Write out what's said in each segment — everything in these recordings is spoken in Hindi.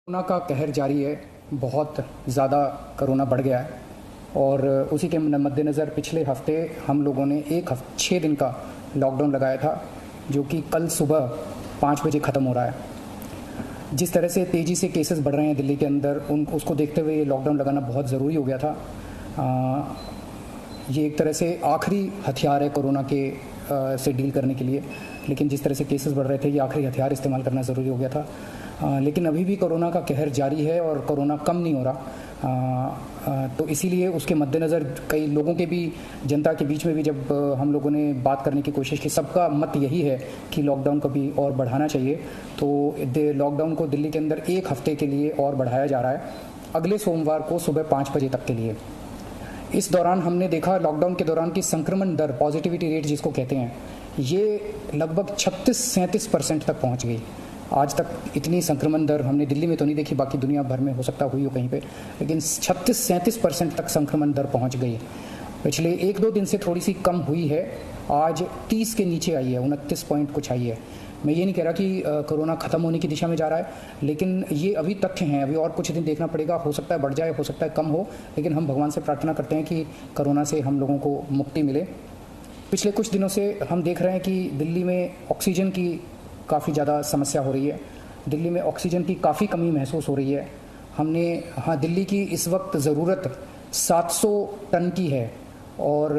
कोरोना का कहर जारी है। बहुत ज़्यादा कोरोना बढ़ गया है और उसी के मद्देनज़र पिछले हफ्ते हम लोगों ने 6 दिन का लॉकडाउन लगाया था, जो कि कल सुबह 5 बजे ख़त्म हो रहा है। जिस तरह से तेज़ी से केसेस बढ़ रहे हैं दिल्ली के अंदर, उसको देखते हुए ये लॉकडाउन लगाना बहुत ज़रूरी हो गया था। ये एक तरह से आखिरी हथियार है कोरोना के से डील करने के लिए, लेकिन जिस तरह से केसेस बढ़ रहे थे, ये आखिरी हथियार इस्तेमाल करना ज़रूरी हो गया था। लेकिन अभी भी कोरोना का कहर जारी है और कोरोना कम नहीं हो रहा। तो इसीलिए उसके मद्देनज़र कई लोगों के भी, जनता के बीच में भी जब हम लोगों ने बात करने की कोशिश की, सबका मत यही है कि लॉकडाउन को भी और बढ़ाना चाहिए। तो लॉकडाउन को दिल्ली के अंदर 1 हफ्ते के लिए और बढ़ाया जा रहा है, अगले सोमवार को सुबह 5 बजे तक के लिए। इस दौरान हमने देखा, लॉकडाउन के दौरान की संक्रमण दर, पॉजिटिविटी रेट जिसको कहते हैं, ये लगभग 36-37% तक पहुंच गई। आज तक इतनी संक्रमण दर हमने दिल्ली में तो नहीं देखी, बाकी दुनिया भर में हो सकता हुई हो कहीं पे, लेकिन 36-37% तक संक्रमण दर पहुंच गई। पिछले 1-2 दिन से थोड़ी सी कम हुई है, आज 30 के नीचे आई है, 29 पॉइंट कुछ आई है। मैं ये नहीं कह रहा कि कोरोना ख़त्म होने की दिशा में जा रहा है, लेकिन ये अभी तथ्य हैं, अभी और कुछ दिन देखना पड़ेगा। हो सकता है बढ़ जाए, हो सकता है कम हो, लेकिन हम भगवान से प्रार्थना करते हैं कि कोरोना से हम लोगों को मुक्ति मिले। पिछले कुछ दिनों से हम देख रहे हैं कि दिल्ली में ऑक्सीजन की काफ़ी ज़्यादा समस्या हो रही है। दिल्ली में ऑक्सीजन की काफ़ी कमी महसूस हो रही है। दिल्ली की इस वक्त ज़रूरत 700 टन की है और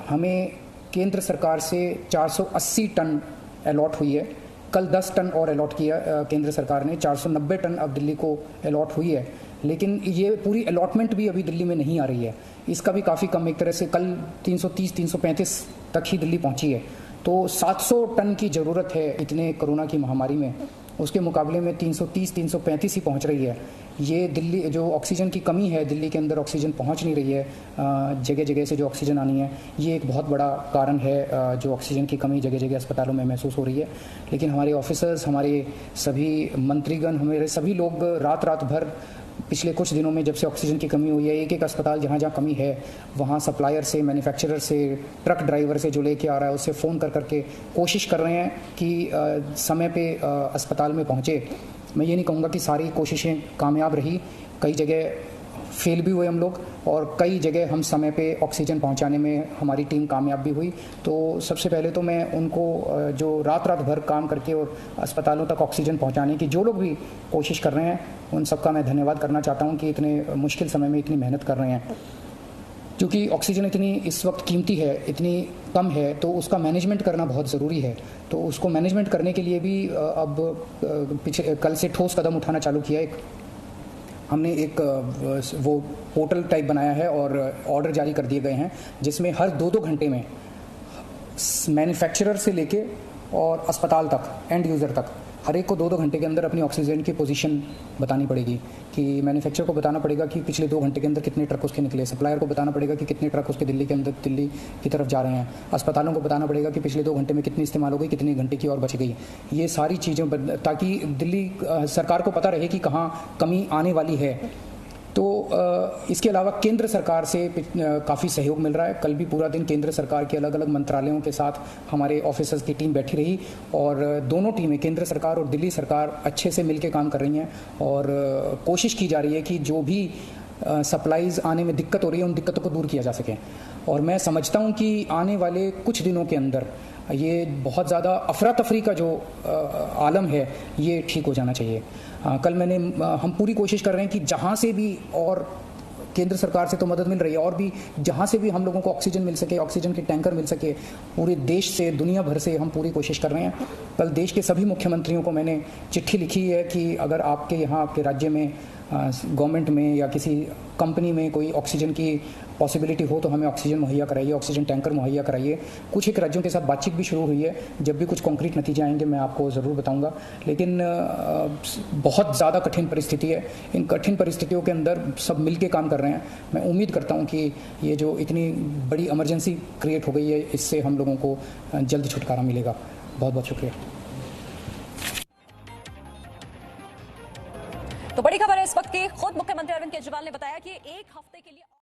हमें केंद्र सरकार से 480 टन अलॉट हुई है। कल 10 टन और अलॉट किया केंद्र सरकार ने, 490 टन अब दिल्ली को अलॉट हुई है। लेकिन ये पूरी अलॉटमेंट भी अभी दिल्ली में नहीं आ रही है, इसका भी काफ़ी कम, एक तरह से कल 330-335 तक ही दिल्ली पहुंची है। तो 700 टन की ज़रूरत है इतने कोरोना की महामारी में, उसके मुकाबले में 330-335 ही पहुंच रही है। ये दिल्ली जो ऑक्सीजन की कमी है, दिल्ली के अंदर ऑक्सीजन पहुंच नहीं रही है, जगह जगह से जो ऑक्सीजन आनी है, ये एक बहुत बड़ा कारण है। जो ऑक्सीजन की कमी जगह जगह अस्पतालों में महसूस हो रही है। लेकिन हमारे ऑफिसर्स, हमारे सभी मंत्रीगण, हमारे सभी लोग रात भर पिछले कुछ दिनों में, जब से ऑक्सीजन की कमी हुई है, एक अस्पताल जहाँ जहाँ कमी है वहाँ सप्लायर से, मैन्युफैक्चरर से, ट्रक ड्राइवर से जो लेके आ रहा है उससे फ़ोन कर करके कोशिश कर रहे हैं कि समय पे अस्पताल में पहुँचे। मैं ये नहीं कहूँगा कि सारी कोशिशें कामयाब रही, कई जगह फेल भी हुए हम लोग, और कई जगह हम समय पे ऑक्सीजन पहुंचाने में हमारी टीम कामयाब भी हुई। तो सबसे पहले तो मैं उनको, जो रात भर काम करके और अस्पतालों तक ऑक्सीजन पहुंचाने की जो लोग भी कोशिश कर रहे हैं, उन सबका मैं धन्यवाद करना चाहता हूं कि इतने मुश्किल समय में इतनी मेहनत कर रहे हैं। क्योंकि ऑक्सीजन इतनी इस वक्त कीमती है, इतनी कम है, तो उसका मैनेजमेंट करना बहुत ज़रूरी है। तो उसको मैनेजमेंट करने के लिए भी अब कल से ठोस कदम उठाना चालू किया। हमने एक वो पोर्टल टाइप बनाया है और ऑर्डर जारी कर दिए गए हैं, जिसमें हर 2-2 घंटे में मैन्युफैक्चरर से लेके और अस्पताल तक, एंड यूज़र तक, हर एक को 2-2 घंटे के अंदर अपनी ऑक्सीजन की पोजीशन बतानी पड़ेगी। कि मैन्युफैक्चरर को बताना पड़ेगा कि पिछले 2 घंटे के अंदर कितने ट्रक उसके निकले, सप्लायर को बताना पड़ेगा कि कितने ट्रक उसके दिल्ली के अंदर, दिल्ली की तरफ जा रहे हैं, अस्पतालों को बताना पड़ेगा कि पिछले 2 घंटे में कितनी इस्तेमाल हो गई, कितने घंटे की और बच गई। ये सारी चीज़ें, ताकि दिल्ली सरकार को पता रहे कि कहाँ कमी आने वाली है। तो इसके अलावा केंद्र सरकार से काफ़ी सहयोग मिल रहा है। कल भी पूरा दिन केंद्र सरकार के अलग अलग मंत्रालयों के साथ हमारे ऑफिसर्स की टीम बैठी रही, और दोनों टीमें, केंद्र सरकार और दिल्ली सरकार, अच्छे से मिलकर काम कर रही हैं और कोशिश की जा रही है कि जो भी सप्लाईज आने में दिक्कत हो रही है, उन दिक्कतों को दूर किया जा सके। और मैं समझता हूँ कि आने वाले कुछ दिनों के अंदर ये बहुत ज़्यादा अफरा तफरी का जो आलम है, ये ठीक हो जाना चाहिए। कल हम पूरी कोशिश कर रहे हैं कि जहाँ से भी, और केंद्र सरकार से तो मदद मिल रही है, और भी जहाँ से भी हम लोगों को ऑक्सीजन मिल सके, ऑक्सीजन के टैंकर मिल सके, पूरे देश से, दुनिया भर से हम पूरी कोशिश कर रहे हैं। कल देश के सभी मुख्यमंत्रियों को मैंने चिट्ठी लिखी है कि अगर आपके यहाँ, आपके राज्य में, गवर्नमेंट में या किसी कंपनी में कोई ऑक्सीजन की पॉसिबिलिटी हो तो हमें ऑक्सीजन मुहैया कराइए, ऑक्सीजन टैंकर मुहैया कराइए। कुछ एक राज्यों के साथ बातचीत भी शुरू हुई है, जब भी कुछ कॉन्क्रीट नतीजे आएंगे मैं आपको ज़रूर बताऊंगा। लेकिन बहुत ज़्यादा कठिन परिस्थिति है, इन कठिन परिस्थितियों के अंदर सब मिल के काम कर रहे हैं। मैं उम्मीद करता हूँ कि ये जो इतनी बड़ी इमरजेंसी क्रिएट हो गई है, इससे हम लोगों को जल्द छुटकारा मिलेगा। बहुत बहुत शुक्रिया।